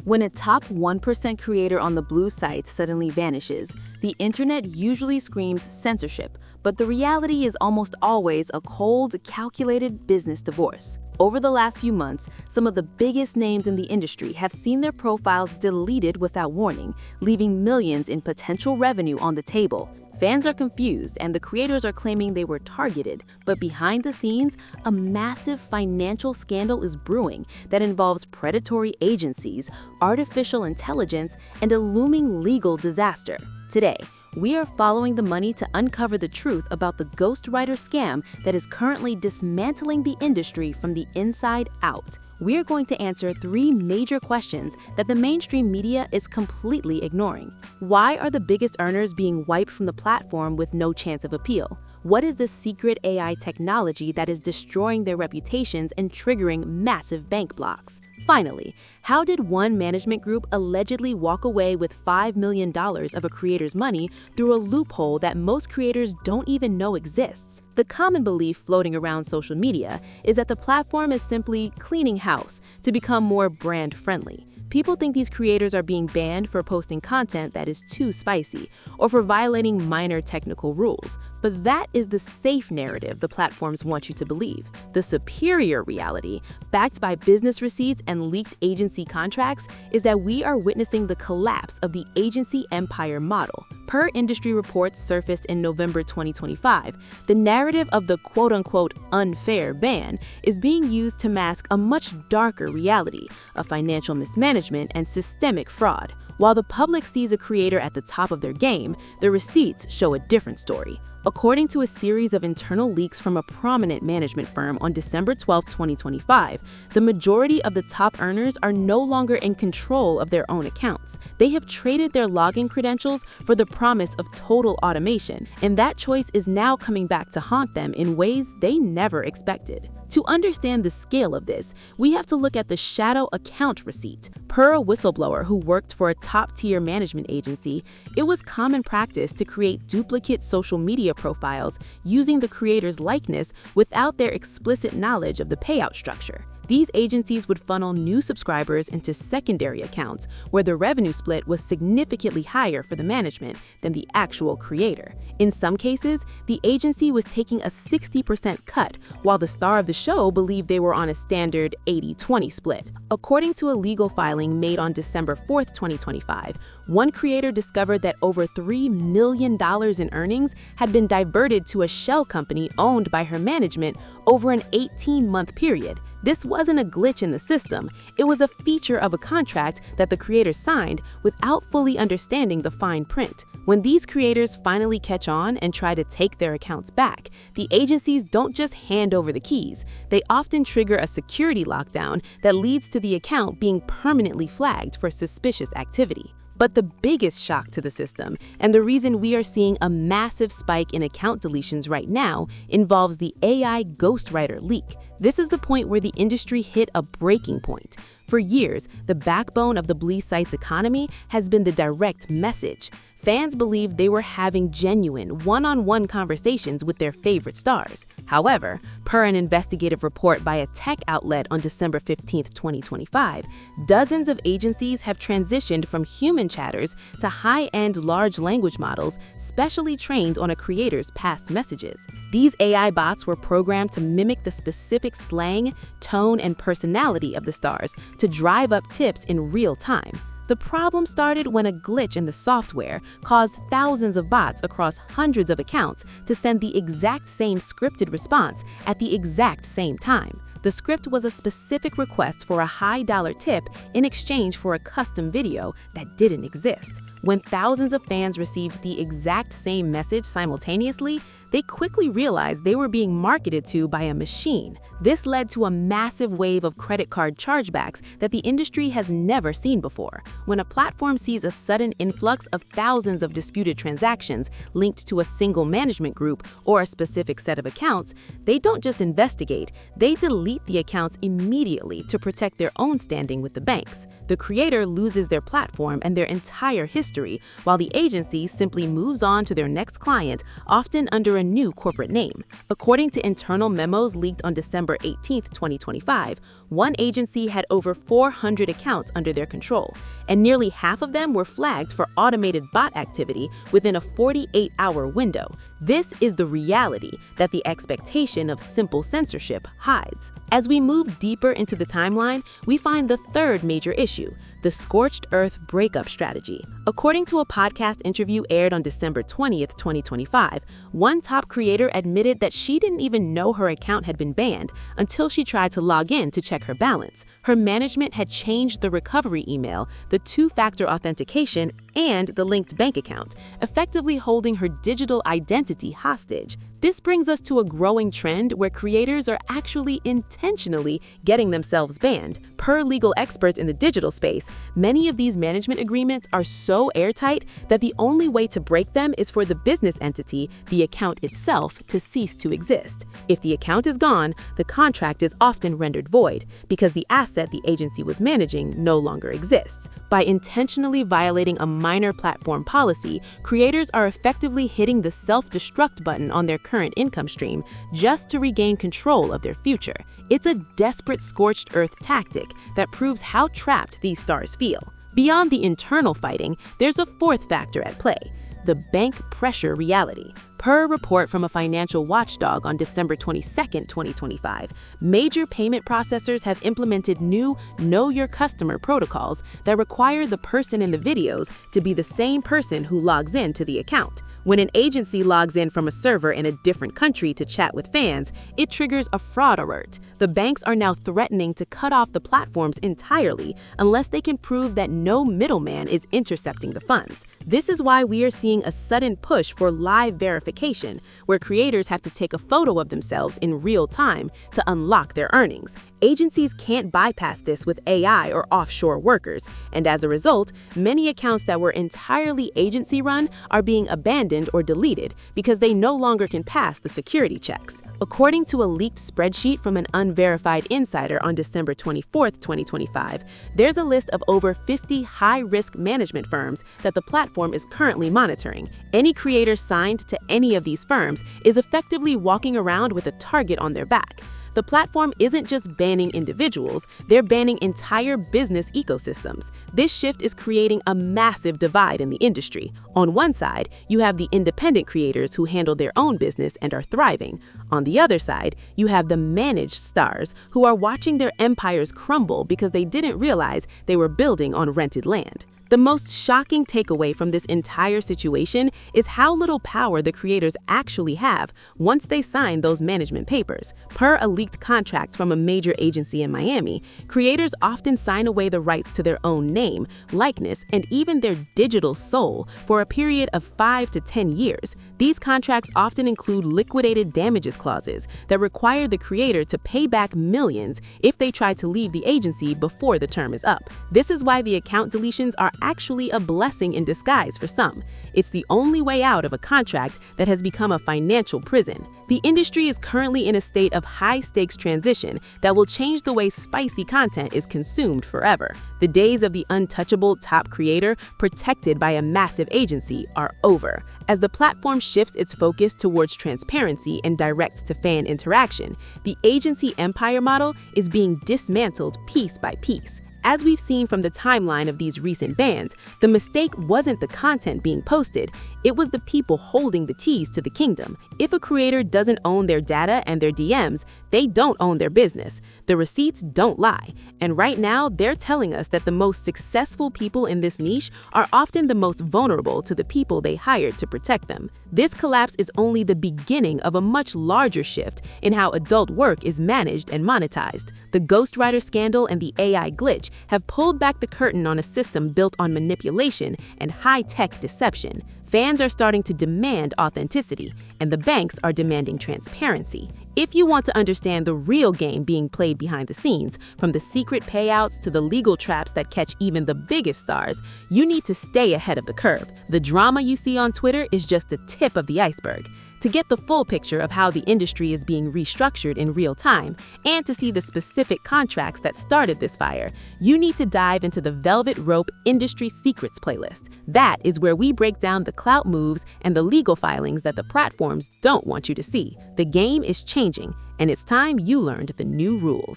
When a top 1% creator on the blue site suddenly vanishes, the internet usually screams censorship, but the reality is almost always a cold, calculated business divorce. Over the last few months, some of the biggest names in the industry have seen their profiles deleted without warning, leaving millions in potential revenue on the table. Fans are confused and the creators are claiming they were targeted, but behind the scenes, a massive financial scandal is brewing that involves predatory agencies, artificial intelligence, and a looming legal disaster. Today, we are following the money to uncover the truth about the ghostwriter scam that is currently dismantling the industry from the inside out. We are going to answer 3 major questions that the mainstream media is completely ignoring. Why are the biggest earners being wiped from the platform with no chance of appeal? What is the secret AI technology that is destroying their reputations and triggering massive bank blocks? Finally, how did one management group allegedly walk away with $5 million of a creator's money through a loophole that most creators don't even know exists? The common belief floating around social media is that the platform is simply cleaning house to become more brand-friendly. People think these creators are being banned for posting content that is too spicy or for violating minor technical rules. But that is the safe narrative the platforms want you to believe. The superior reality, backed by business receipts and leaked agency contracts, is that we are witnessing the collapse of the agency empire model. Per industry reports surfaced in November 2025, the narrative of the quote-unquote unfair ban is being used to mask a much darker reality of financial mismanagement and systemic fraud. While the public sees a creator at the top of their game, the receipts show a different story. According to a series of internal leaks from a prominent management firm on December 12, 2025, the majority of the top earners are no longer in control of their own accounts. They have traded their login credentials for the promise of total automation, and that choice is now coming back to haunt them in ways they never expected. To understand the scale of this, we have to look at the shadow account receipt. Per a whistleblower who worked for a top-tier management agency, it was common practice to create duplicate social media profiles using the creator's likeness without their explicit knowledge of the payout structure. These agencies would funnel new subscribers into secondary accounts where the revenue split was significantly higher for the management than the actual creator. In some cases, the agency was taking a 60% cut, while the star of the show believed they were on a standard 80-20 split. According to a legal filing made on December 4, 2025, one creator discovered that over $3 million in earnings had been diverted to a shell company owned by her management over an 18-month period. This wasn't a glitch in the system, it was a feature of a contract that the creator signed without fully understanding the fine print. When these creators finally catch on and try to take their accounts back, the agencies don't just hand over the keys. They often trigger a security lockdown that leads to the account being permanently flagged for suspicious activity. But the biggest shock to the system, and the reason we are seeing a massive spike in account deletions right now, involves the AI ghostwriter leak. This is the point where the industry hit a breaking point. For years, the backbone of the Blee site's economy has been the direct message. Fans believed they were having genuine, one-on-one conversations with their favorite stars. However, per an investigative report by a tech outlet on December 15, 2025, dozens of agencies have transitioned from human chatters to high-end large language models specially trained on a creator's past messages. These AI bots were programmed to mimic the specific slang, tone, and personality of the stars to drive up tips in real time. The problem started when a glitch in the software caused thousands of bots across hundreds of accounts to send the exact same scripted response at the exact same time. The script was a specific request for a high-dollar tip in exchange for a custom video that didn't exist. When thousands of fans received the exact same message simultaneously, they quickly realized they were being marketed to by a machine. This led to a massive wave of credit card chargebacks that the industry has never seen before. When a platform sees a sudden influx of thousands of disputed transactions linked to a single management group or a specific set of accounts, they don't just investigate, they delete the accounts immediately to protect their own standing with the banks. The creator loses their platform and their entire history, while the agency simply moves on to their next client, often under a new corporate name. According to internal memos leaked on December December 18, 2025, one agency had over 400 accounts under their control, and nearly half of them were flagged for automated bot activity within a 48-hour window. This is the reality that the expectation of simple censorship hides. As we move deeper into the timeline, we find the third major issue, the scorched earth breakup strategy. According to a podcast interview aired on December 20th, 2025, one top creator admitted that she didn't even know her account had been banned until she tried to log in to check her balance. Her management had changed the recovery email, the two-factor authentication, and the linked bank account, effectively holding her digital identity hostage. This brings us to a growing trend where creators are actually intentionally getting themselves banned. Per legal experts in the digital space, many of these management agreements are so airtight that the only way to break them is for the business entity, the account itself, to cease to exist. If the account is gone, the contract is often rendered void because the asset the agency was managing no longer exists. By intentionally violating a minor platform policy, creators are effectively hitting the self-destruct button on their current income stream just to regain control of their future. It's a desperate scorched earth tactic that proves how trapped these stars feel. Beyond the internal fighting, there's a fourth factor at play: the bank pressure reality. Per a report from a financial watchdog on December 22, 2025, major payment processors have implemented new Know Your Customer protocols that require the person in the videos to be the same person who logs in to the account. When an agency logs in from a server in a different country to chat with fans, it triggers a fraud alert. The banks are now threatening to cut off the platforms entirely unless they can prove that no middleman is intercepting the funds. This is why we are seeing a sudden push for live verification, where creators have to take a photo of themselves in real time to unlock their earnings. Agencies can't bypass this with AI or offshore workers, and as a result, many accounts that were entirely agency-run are being abandoned or deleted because they no longer can pass the security checks. According to a leaked spreadsheet from an unverified insider on December 24, 2025, there's a list of over 50 high-risk management firms that the platform is currently monitoring. Any creator signed to any of these firms is effectively walking around with a target on their back. The platform isn't just banning individuals, they're banning entire business ecosystems. This shift is creating a massive divide in the industry. On one side, you have the independent creators who handle their own business and are thriving. On the other side, you have the managed stars who are watching their empires crumble because they didn't realize they were building on rented land. The most shocking takeaway from this entire situation is how little power the creators actually have once they sign those management papers. Per a leaked contract from a major agency in Miami, creators often sign away the rights to their own name, likeness, and even their digital soul for a period of 5 to 10 years. These contracts often include liquidated damages clauses that require the creator to pay back millions if they try to leave the agency before the term is up. This is why the account deletions are actually a blessing in disguise for some. It's the only way out of a contract that has become a financial prison. The industry is currently in a state of high-stakes transition that will change the way spicy content is consumed forever. The days of the untouchable top creator protected by a massive agency are over. As the platform shifts its focus towards transparency and direct-to-fan interaction, the agency empire model is being dismantled piece by piece. As we've seen from the timeline of these recent bans, the mistake wasn't the content being posted, it was the people holding the keys to the kingdom. If a creator doesn't own their data and their DMs, they don't own their business. The receipts don't lie. And right now, they're telling us that the most successful people in this niche are often the most vulnerable to the people they hired to protect them. This collapse is only the beginning of a much larger shift in how adult work is managed and monetized. The ghostwriter scandal and the AI glitch have pulled back the curtain on a system built on manipulation and high-tech deception. Fans are starting to demand authenticity, and the banks are demanding transparency. If you want to understand the real game being played behind the scenes, from the secret payouts to the legal traps that catch even the biggest stars, you need to stay ahead of the curve. The drama you see on Twitter is just the tip of the iceberg. To get the full picture of how the industry is being restructured in real time, and to see the specific contracts that started this fire, you need to dive into the Velvet Rope Industry Secrets playlist. That is where we break down the clout moves and the legal filings that the platforms don't want you to see. The game is changing, and it's time you learned the new rules.